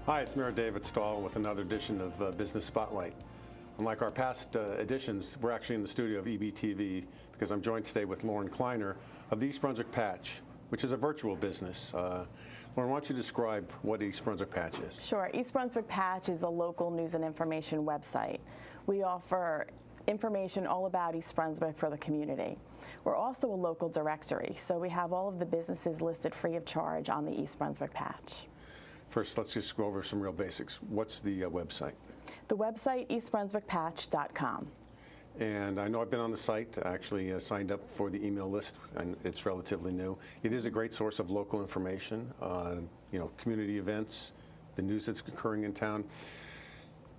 Hi, it's Mayor David Stahl with another edition of Business Spotlight. Unlike our past editions, we're actually in the studio of EBTV because I'm joined today with Lauren Kleiner of the East Brunswick Patch, which is a virtual business. Lauren, why don't you describe what East Brunswick Patch is? Sure. East Brunswick Patch is a local news and information website. We offer information all about East Brunswick for the community. We're also a local directory, so we have all of the businesses listed free of charge on the East Brunswick Patch. First, let's just go over some real basics. What's the website? The website, eastbrunswickpatch.com. And I know I've been on the site, actually signed up for the email list, and it's relatively new. It is a great source of local information, community events, the news that's occurring in town.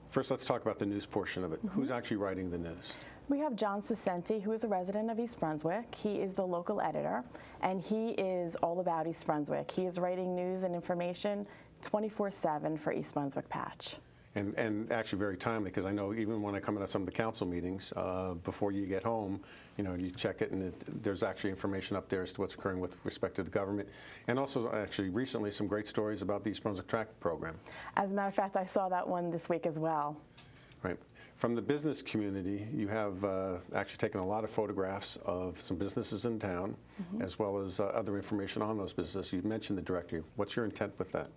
First, let's talk about the news portion of it. Who's actually writing the news? We have John Cicenti, who is a resident of East Brunswick. He is the local editor, and he is all about East Brunswick. He is writing news and information 24/7 for East Brunswick Patch. And actually very timely, because I know even when I come into some of the council meetings, before you get home, you check it, and there's actually information up there as to what's occurring with respect to the government. And also, actually, recently, some great stories about the East Brunswick Track program. As a matter of fact, I saw that one this week as well. Right. From the business community, you have actually taken a lot of photographs of some businesses in town, as well as other information on those businesses. You mentioned the directory. What's your intent with that?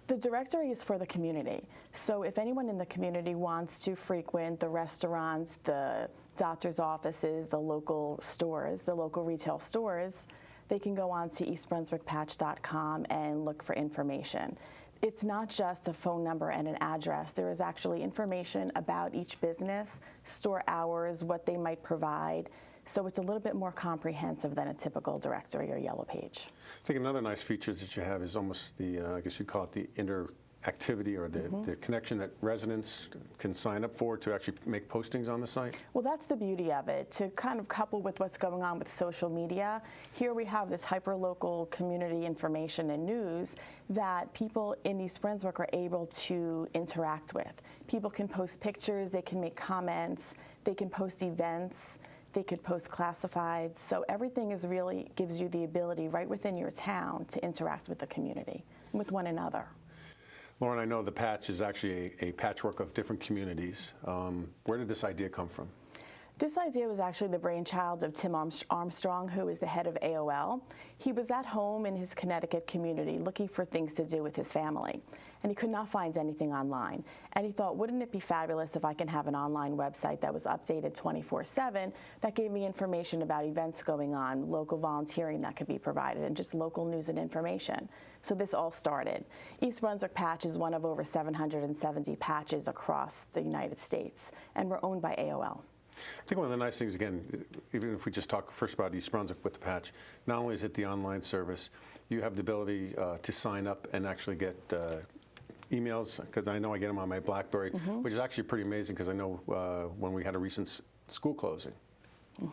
The directory is for the community. So if anyone in the community wants to frequent the restaurants, the doctor's offices, the local stores, the local retail stores, they can go on to eastbrunswickpatch.com and look for information. It's not just a phone number and an address. There is actually information about each business, store hours, what they might provide. So it's a little bit more comprehensive than a typical directory or yellow page. I think another nice feature that you have is almost the, I guess you'd call it the interactivity, or the connection that residents can sign up for to actually make postings on the site. Well, that's the beauty of it, to kind of couple with what's going on with social media. Here we have this hyper-local community information and news that people in East Brunswick are able to interact with. People can post pictures, they can make comments, they can post events, they could post classifieds. So everything is really gives you the ability right within your town to interact with the community, with one another. Lauren, I know the Patch is actually a patchwork of different communities. Where did this idea come from? This idea was actually the brainchild of Tim Armstrong, who is the head of AOL. He was at home in his Connecticut community looking for things to do with his family, and he could not find anything online. And he thought, wouldn't it be fabulous if I can have an online website that was updated 24/7 that gave me information about events going on, local volunteering that could be provided, and just local news and information. So this all started. East Brunswick Patch is one of over 770 patches across the United States, and we're owned by AOL. I think one of the nice things, again, even if we just talk first about East Brunswick with the Patch, not only is it the online service, you have the ability to sign up and actually get emails, because I know I get them on my BlackBerry, which is actually pretty amazing, because I know when we had a recent school closing,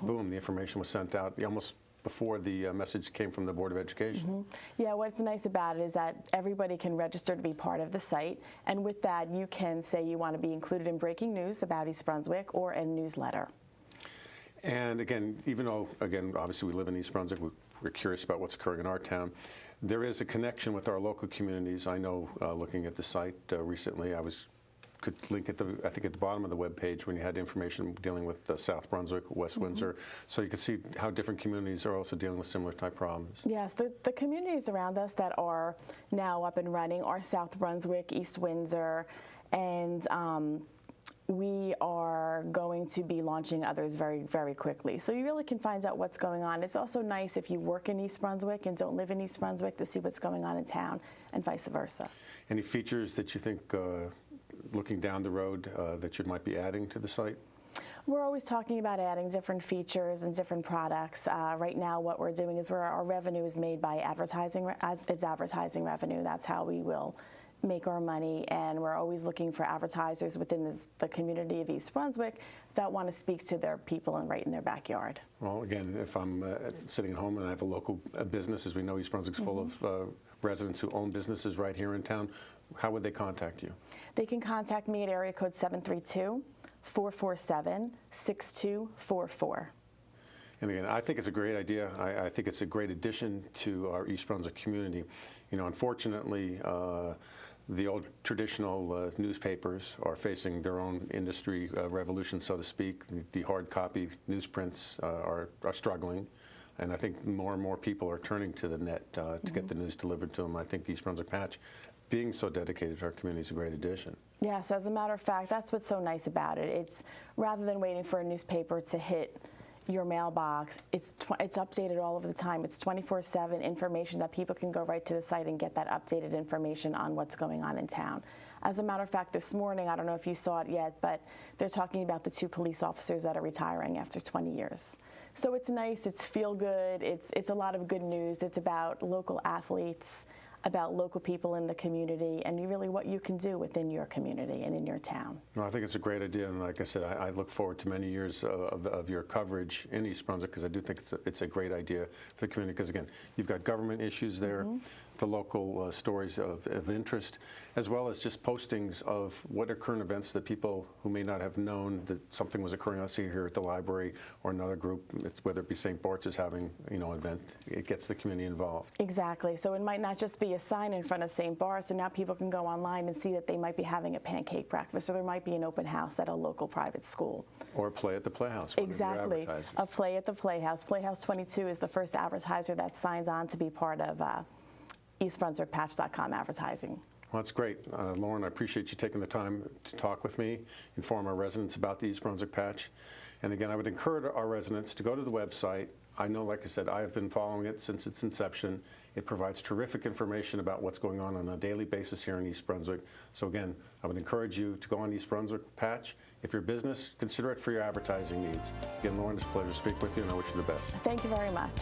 boom, the information was sent out almost before the message came from the Board of Education. Yeah, what's nice about it is that everybody can register to be part of the site, and with that you can say you want to be included in breaking news about East Brunswick or a newsletter. And again, even though, again, obviously we live in East Brunswick, we're curious about what's occurring in our town, there is a connection with our local communities. I know looking at the site recently, could link at I think at the bottom of the web page when you had information dealing with South Brunswick, West Windsor, so you can see how different communities are also dealing with similar type problems. Yes, the communities around us that are now up and running are South Brunswick, East Windsor, and we are going to be launching others very, very quickly. So you really can find out what's going on. It's also nice if you work in East Brunswick and don't live in East Brunswick to see what's going on in town, and vice versa. Any features that you think looking down the road that you might be adding to the site? We're always talking about adding different features and different products. Right now what we're doing is our revenue is made by advertising, it's advertising revenue. That's how we will make our money, and we're always looking for advertisers within the community of East Brunswick that want to speak to their people and right in their backyard. Well, again, if I'm sitting at home and I have a local business, as we know East Brunswick's full of residents who own businesses right here in town, how would they contact you? They can contact me at area code 732-447-6244. And again, I think it's a great idea. I think it's a great addition to our East Brunswick community. You know, unfortunately, The old traditional newspapers are facing their own industry revolution, so to speak. The hard copy newsprints are struggling, and I think more and more people are turning to the net to get the news delivered to them. I think East Brunswick Patch, being so dedicated to our community, is a great addition. Yes, as a matter of fact, that's what's so nice about it. It's rather than waiting for a newspaper to hit your mailbox, it's updated all of the time. It's 24/7 information that people can go right to the site and get that updated information on what's going on in town. As a matter of fact, this morning, I don't know if you saw it yet, but they're talking about the 2 police officers that are retiring after 20 years. So it's nice, it's feel good, it's a lot of good news. It's about local athletes, about local people in the community, and really what you can do within your community and in your town. No, I think it's a great idea, and like I said, I look forward to many years of your coverage in East Brunswick, because I do think it's a great idea for the community, because again, you've got government issues there, the local stories of interest, as well as just postings of what are current events that people who may not have known that something was occurring, let's see here at the library or another group, whether it be St. Bart's is having an event, it gets the community involved. Exactly, so it might not just be a sign in front of St. Bart's, so now people can go online and see that they might be having a pancake breakfast, or there might be an open house at a local private school. Or a play at the Playhouse. Exactly, a play at the Playhouse. Playhouse 22 is the first advertiser that signs on to be part of eastbrunswickpatch.com advertising. Well, that's great. Lauren, I appreciate you taking the time to talk with me, inform our residents about the East Brunswick Patch. And again, I would encourage our residents to go to the website. I know, like I said, I have been following it since its inception. It provides terrific information about what's going on a daily basis here in East Brunswick. So again, I would encourage you to go on East Brunswick Patch. If you're a business, consider it for your advertising needs. Again, Lauren, it's a pleasure to speak with you, and I wish you the best. Thank you very much.